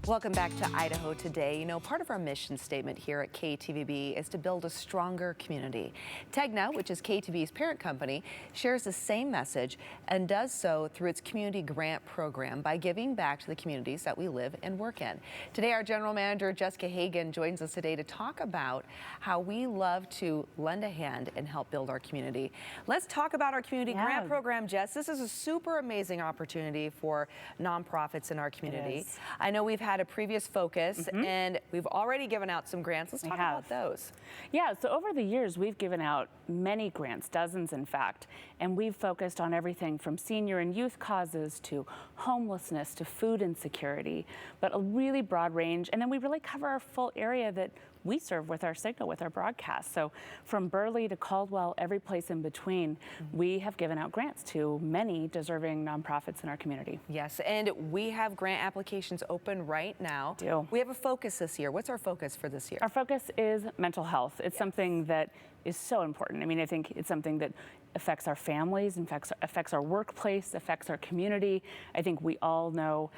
Welcome back to Idaho Today. You know, part of our mission statement here at KTVB is to build a stronger community. Tegna, which is KTVB's parent company, shares the same message and does so through its community grant program by giving back to the communities that we live and work in. Today, our General Manager, Jessica Hagan, joins us today to talk about how we love to lend a hand and help build our community. Let's talk about our community grant program, Jess. This is a super amazing opportunity for nonprofits in our community. I know we've had a previous focus and we've already given out some grants. Let's talk about those. Yeah, so over the years we've given out many grants, dozens in fact, and we've focused on everything from senior and youth causes to homelessness to food insecurity, but a really broad range. And then we really cover our full area that we serve with our signal, with our broadcast. So from Burley to Caldwell, every place in between, we have given out grants to many deserving nonprofits in our community. Yes, and we have grant applications open right now. We have a focus this year. What's our focus for this year? Our focus is mental health. It's something that is so important. I mean, I think it's something that affects our families, affects our workplace, affects our community. I think we all know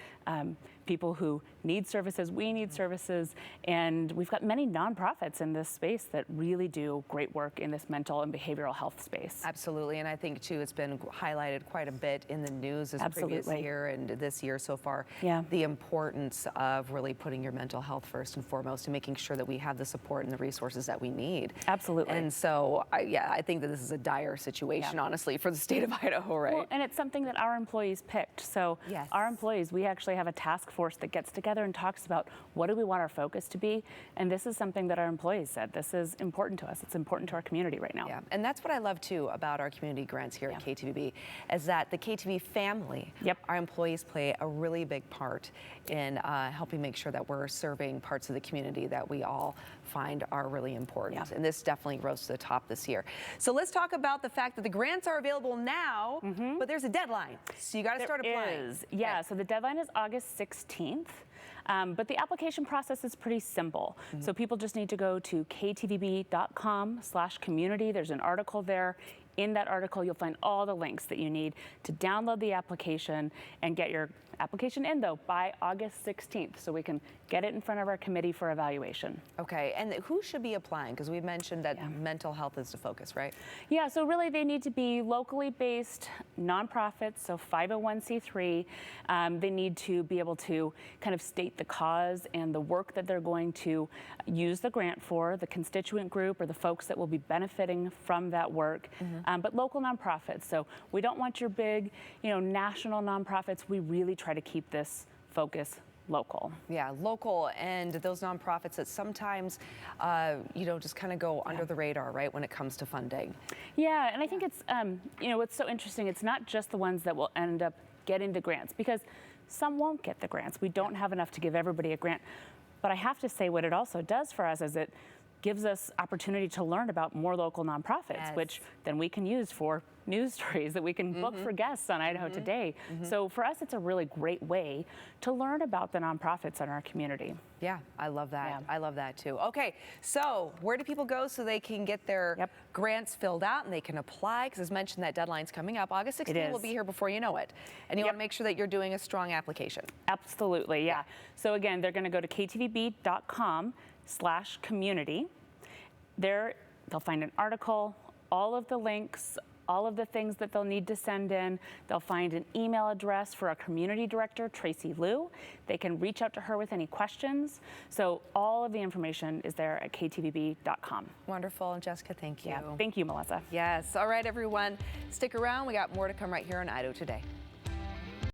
people who need services, we need services, and we've got many nonprofits in this space that really do great work in this mental and behavioral health space. Absolutely, and I think too it's been highlighted quite a bit in the news this previous year and this year so far, the importance of really putting your mental health first and foremost and making sure that we have the support and the resources that we need. Absolutely. And so, I think that this is a dire situation, honestly, for the state of Idaho, right? Well, and it's something that our employees picked. So our employees, we actually have a task force that gets together and talks about what do we want our focus to be. And this is something that our employees said, this is important to us. It's important to our community right now. Yeah, and that's what I love too about our community grants here at KTVB, is that the KTVB family, our employees play a really big part in helping make sure that we're serving parts of the community that we all find are really important. And this definitely rose to the top this year. So let's talk about the fact that the grants are available now, but there's a deadline. So you got to start applying. So the deadline is August 16th. But the application process is pretty simple. So people just need to go to ktvb.com/community. There's an article there. In that article, you'll find all the links that you need to download the application and get your application in, though, by August 16th, so we can get it in front of our committee for evaluation. Okay, and who should be applying? Because we mentioned that mental health is the focus, right? Yeah, so really they need to be locally based nonprofits, so 501c3. They need to be able to kind of state the cause and the work that they're going to use the grant for, the constituent group or the folks that will be benefiting from that work, but local nonprofits. So we don't want your big, national nonprofits. We really try to keep this focus local. Yeah, local, and those nonprofits that sometimes, just kind of go under the radar, right, when it comes to funding. Yeah, and I think it's, what's so interesting, it's not just the ones that will end up getting the grants, because some won't get the grants. We don't have enough to give everybody a grant. But I have to say what it also does for us is it gives us opportunity to learn about more local nonprofits, which then we can use for news stories that we can book for guests on Idaho Today. So for us, it's a really great way to learn about the nonprofits in our community. Yeah, I love that. I love that too. Okay, so where do people go so they can get their grants filled out and they can apply? Because as mentioned, that deadline's coming up. August 16th will be here before you know it. And you want to make sure that you're doing a strong application. Absolutely, yeah. So again, they're going to go to ktvb.com/community. There, they'll find an article, all of the links, all of the things that they'll need to send in. They'll find an email address for our community director, Tracy Liu. They can reach out to her with any questions. So all of the information is there at ktvb.com. Wonderful. And Jessica, thank you. Yeah, thank you, Melissa. Yes. All right, everyone. Stick around. We got more to come right here on Idaho Today.